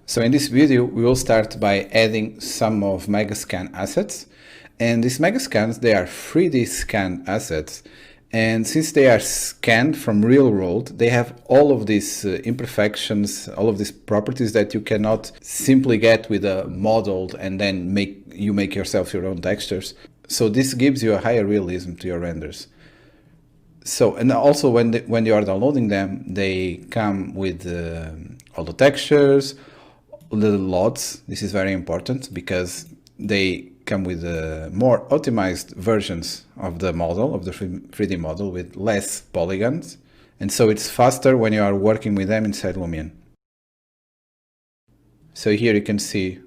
So in this video, we will start by adding some of Megascan assets. And these Megascans, they are 3D scanned assets. And since they are scanned from real world, they have all of these imperfections, all of these properties that you cannot simply get with a modeled and then make yourself your own textures. So this gives you a higher realism to your renders. So, and also when you are downloading them, they come with all the textures, the LODs. This is very important because they come with more optimized versions of the model, of the 3D model, with less polygons. And so it's faster when you are working with them inside Lumion. So here you can see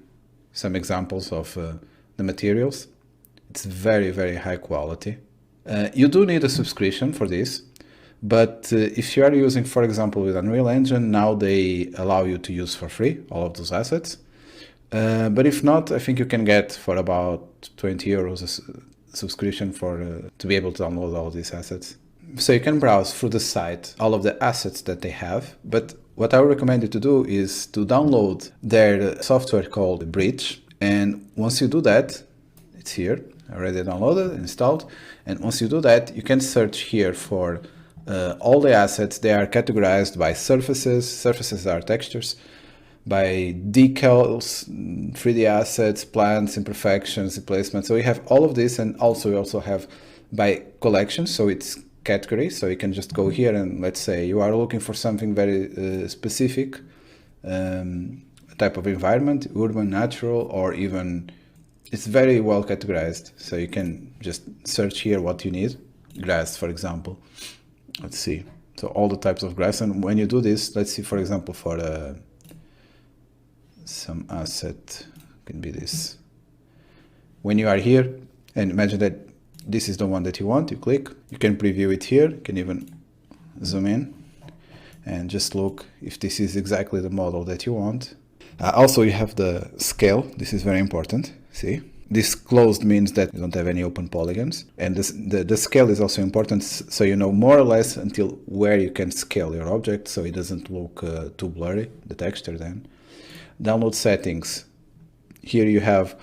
some examples of the materials. It's very, very high quality. You do need a subscription for this, but if you are using, for example, with Unreal Engine, now they allow you to use for free all of those assets. But if not, I think you can get for about 20 euros a subscription to be able to download all these assets. So you can browse through the site all of the assets that they have, but what I would recommend you to do is to download their software called Bridge. And once you do that, it's here, already downloaded, installed. And once you do that, you can search here for all the assets. They are categorized by surfaces. Surfaces are textures. By decals, 3D assets, plants, imperfections, replacements. So we have all of this, and we also have by collection. So it's category. So you can just go here and let's say you are looking for something very specific, type of environment, urban, natural, or even it's very well categorized. So you can just search here what you need. Grass, for example. Let's see. So all the types of grass. And when you do this, let's see, for example, for some asset, can be this. When you are here, and imagine that this is the one that you want, you click, you can preview it here, you can even zoom in and just look if this is exactly the model that you want. Also, you have the scale. This is very important. See, this closed means that you don't have any open polygons, and the scale is also important, so you know more or less until where you can scale your object, so it doesn't look too blurry, the texture then. Download settings. Here you have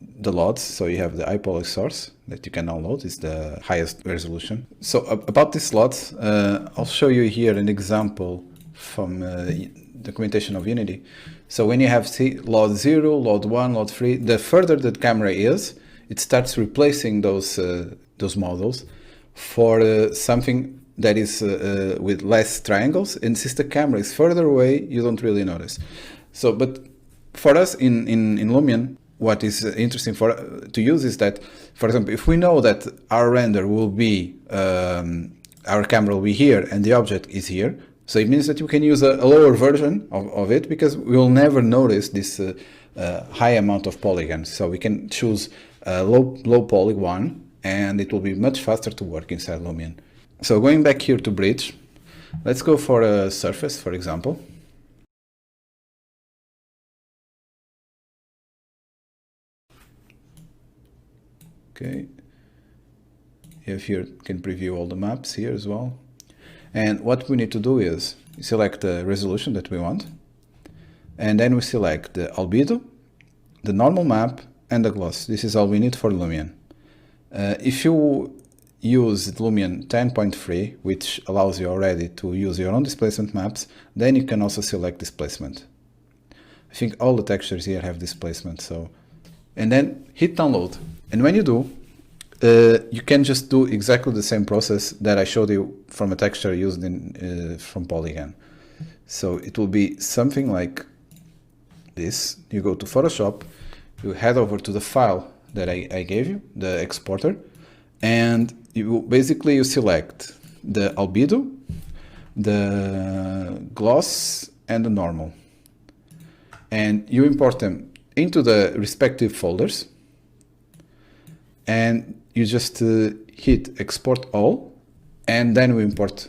the LODs, so you have the iPoly source that you can download. It's the highest resolution. So about these LODs, I'll show you here an example from documentation of Unity. So when you have LOD 0, LOD 1, LOD 3, the further the camera is, it starts replacing those models for something that is with less triangles. And since the camera is further away, you don't really notice. So, but for us in Lumion, what is interesting to use is that, for example, if we know that our render will be, our camera will be here and the object is here, so it means that you can use a lower version of it because we will never notice this high amount of polygons. So we can choose a low poly one and it will be much faster to work inside Lumion. So going back here to Bridge, let's go for a surface, for example. Okay, here you can preview all the maps here as well. And what we need to do is select the resolution that we want. And then we select the albedo, the normal map, and the gloss. This is all we need for Lumion. If you use Lumion 10.3, which allows you already to use your own displacement maps, then you can also select displacement. I think all the textures here have displacement, so. And then hit download. And when you do, you can just do exactly the same process that I showed you from a texture used from Polygon. So it will be something like this. You go to Photoshop, you head over to the file that I gave you, the exporter, and you select the albedo, the gloss, and the normal. And you import them into the respective folders, and you just hit export all, and then we import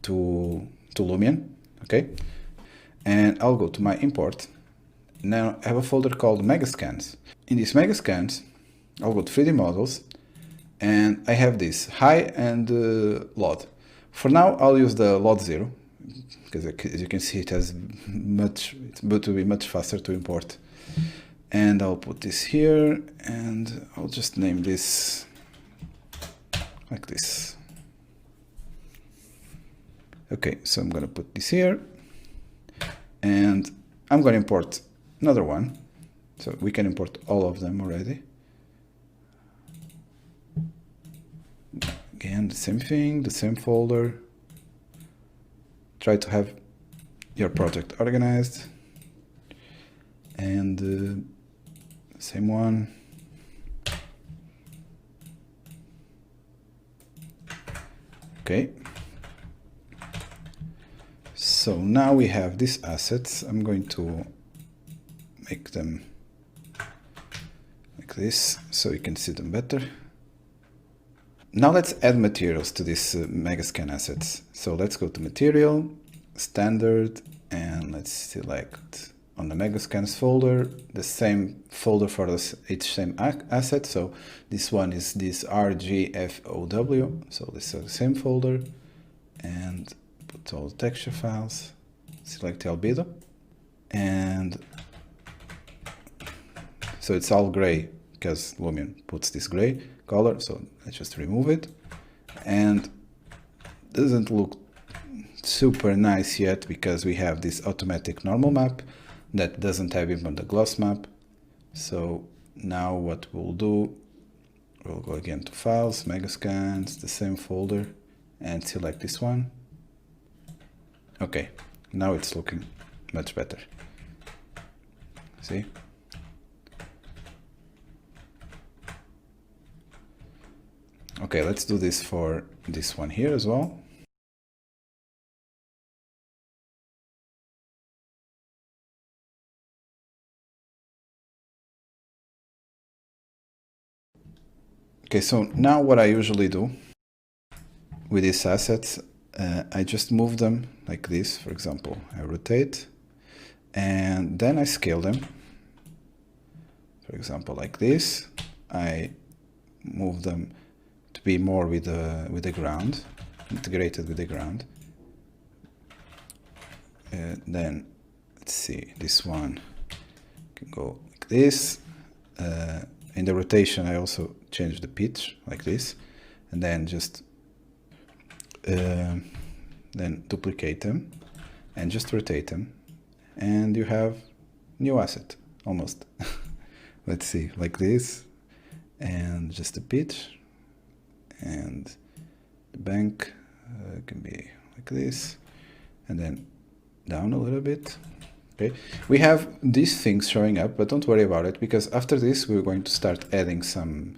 to Lumion, okay? And I'll go to my import. Now I have a folder called Megascans. In these Megascans, I'll go to 3D models, and I have this high and LOD. For now, I'll use the LOD 0. because as you can see it has it's going to be much faster to import. And I'll put this here, and I'll just name this like this. Okay, so I'm gonna put this here, and I'm gonna import another one, so we can import all of them already. Again, the same thing, the same folder. Try to have your project organized, and same one. Okay. So now we have these assets. I'm going to make them like this so you can see them better. Now let's add materials to these Megascan assets. So let's go to Material, Standard, and let's select on the Megascans folder the same folder for each same asset. So this one is this RGFOW. So this is the same folder, and put all the texture files. Select albedo, and so it's all gray because Lumion puts this gray color, so let's just remove it. And doesn't look super nice yet because we have this automatic normal map that doesn't have even the gloss map. So now what we'll do, we'll go again to Files, Megascans, the same folder, and select this one. Okay, now it's looking much better. See? Okay, let's do this for this one here as well. Okay, so now what I usually do with these assets, I just move them like this. For example, I rotate and then I scale them. For example, like this. I move them to be more with the ground, integrated with the ground. Then let's see, this one can go like this. In the rotation, I also change the pitch like this, and then just then duplicate them and just rotate them, and you have new asset almost. Let's see, like this, and just the pitch, and the bank can be like this, and then down a little bit. Okay, we have these things showing up, but don't worry about it, because after this we're going to start adding some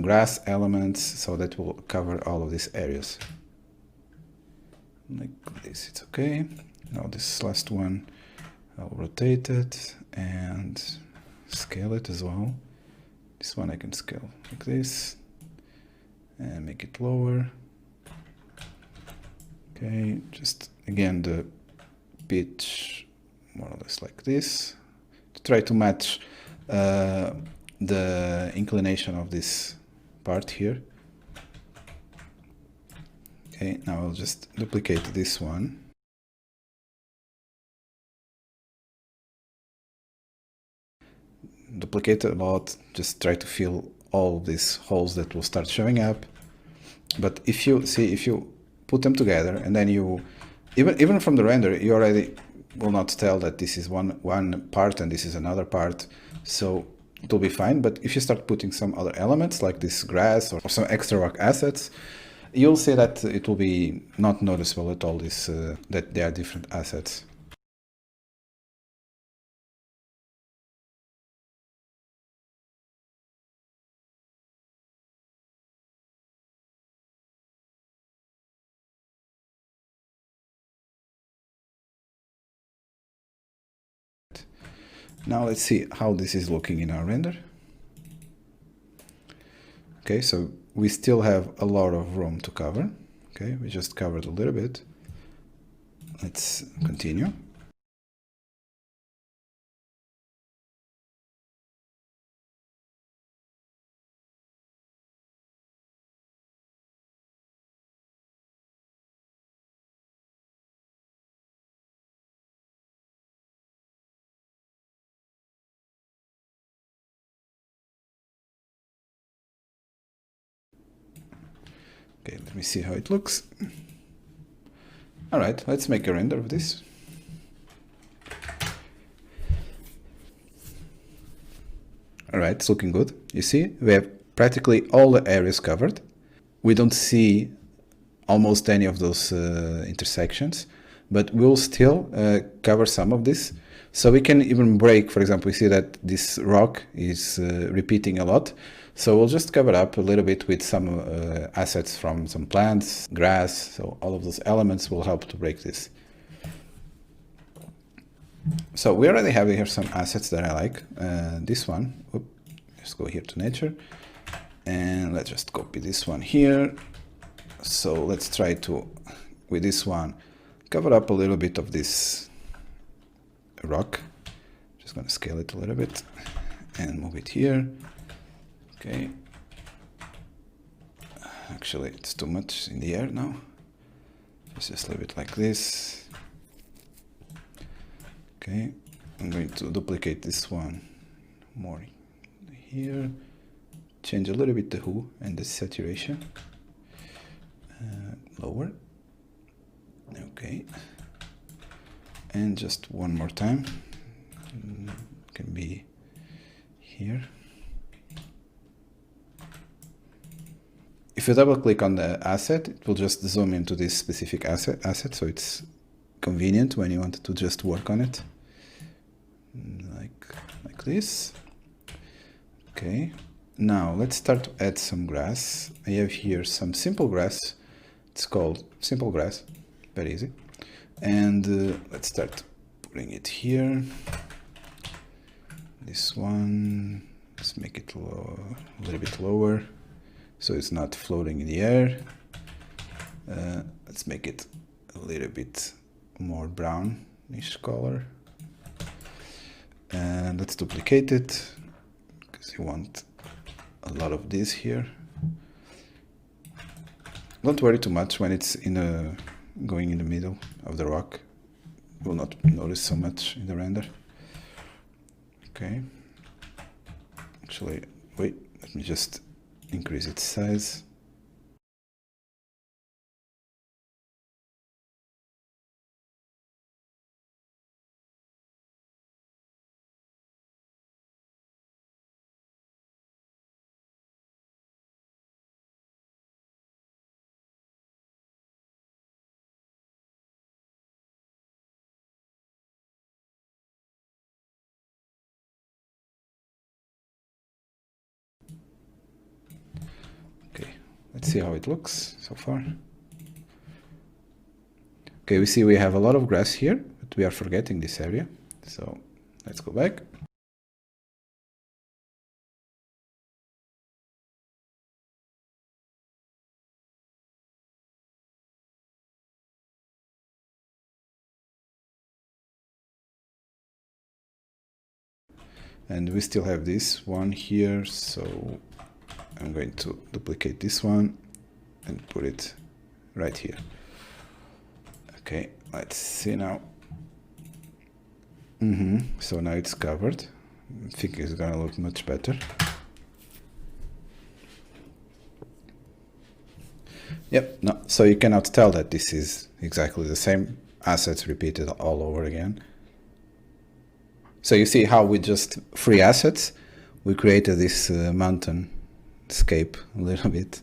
grass elements, so that will cover all of these areas. Like this, it's okay. Now this last one, I'll rotate it and scale it as well. This one I can scale like this and make it lower. Okay, just again the pitch more or less like this, to try to match the inclination of this part here. Okay, now I'll just duplicate this one. Duplicate a lot, just try to fill all these holes that will start showing up. But if you see, if you put them together and then you, even from the render, you already will not tell that this is one part and this is another part, so it will be fine. But if you start putting some other elements like this grass or some extra rock assets, you'll see that it will be not noticeable at all, this that they are different assets. Now let's see how this is looking in our render. Okay, so we still have a lot of room to cover. Okay, we just covered a little bit. Let's continue. Let me see how it looks. All right, let's make a render of this. All right, it's looking good. You see, we have practically all the areas covered. We don't see almost any of those intersections, but we'll still cover some of this. So we can even break, for example, we see that this rock is repeating a lot. So we'll just cover up a little bit with some assets from some plants, grass. So all of those elements will help to break this. So we already have here some assets that I like. This one, let's go here to nature, and let's just copy this one here. So let's try to, with this one, cover up a little bit of this rock. Just going to scale it a little bit and move it here. Okay. Actually, it's too much in the air now. Just leave it like this. Okay. I'm going to duplicate this one more here. Change a little bit the hue and the saturation. Lower. Okay. And just one more time. Can be here. If you double click on the asset, it will just zoom into this specific asset, so it's convenient when you want to just work on it. Like this. Okay. Now let's start to add some grass. I have here some simple grass. It's called simple grass. Very easy. And let's start putting it here. This one, let's make it a little bit lower, so it's not floating in the air. Let's make it a little bit more brownish color. And let's duplicate it, because you want a lot of this here. Don't worry too much when it's going in the middle of the rock. You will not notice so much in the render. Okay. Actually, wait, let me just increase its size. Let's see how it looks so far. Okay, we see we have a lot of grass here, but we are forgetting this area. So let's go back. And we still have this one here, so I'm going to duplicate this one and put it right here. Okay, let's see now. So now it's covered. I think it's gonna look much better. Yep, no, so you cannot tell that this is exactly the same assets repeated all over again. So you see how with just 3 assets, we created this mountain scape a little bit.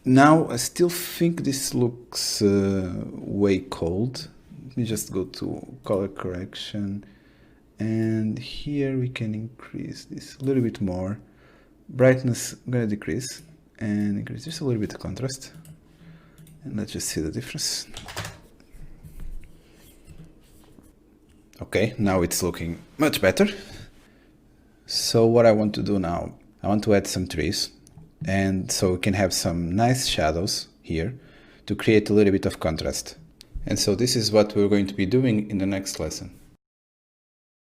Now I still think this looks way cold. Let me just go to color correction, and here we can increase this a little bit more. Brightness I'm gonna decrease and increase just a little bit of contrast, and let's just see the difference. Okay, now it's looking much better. So what I want to do now, I want to add some trees, and so we can have some nice shadows here to create a little bit of contrast. And so this is what we're going to be doing in the next lesson.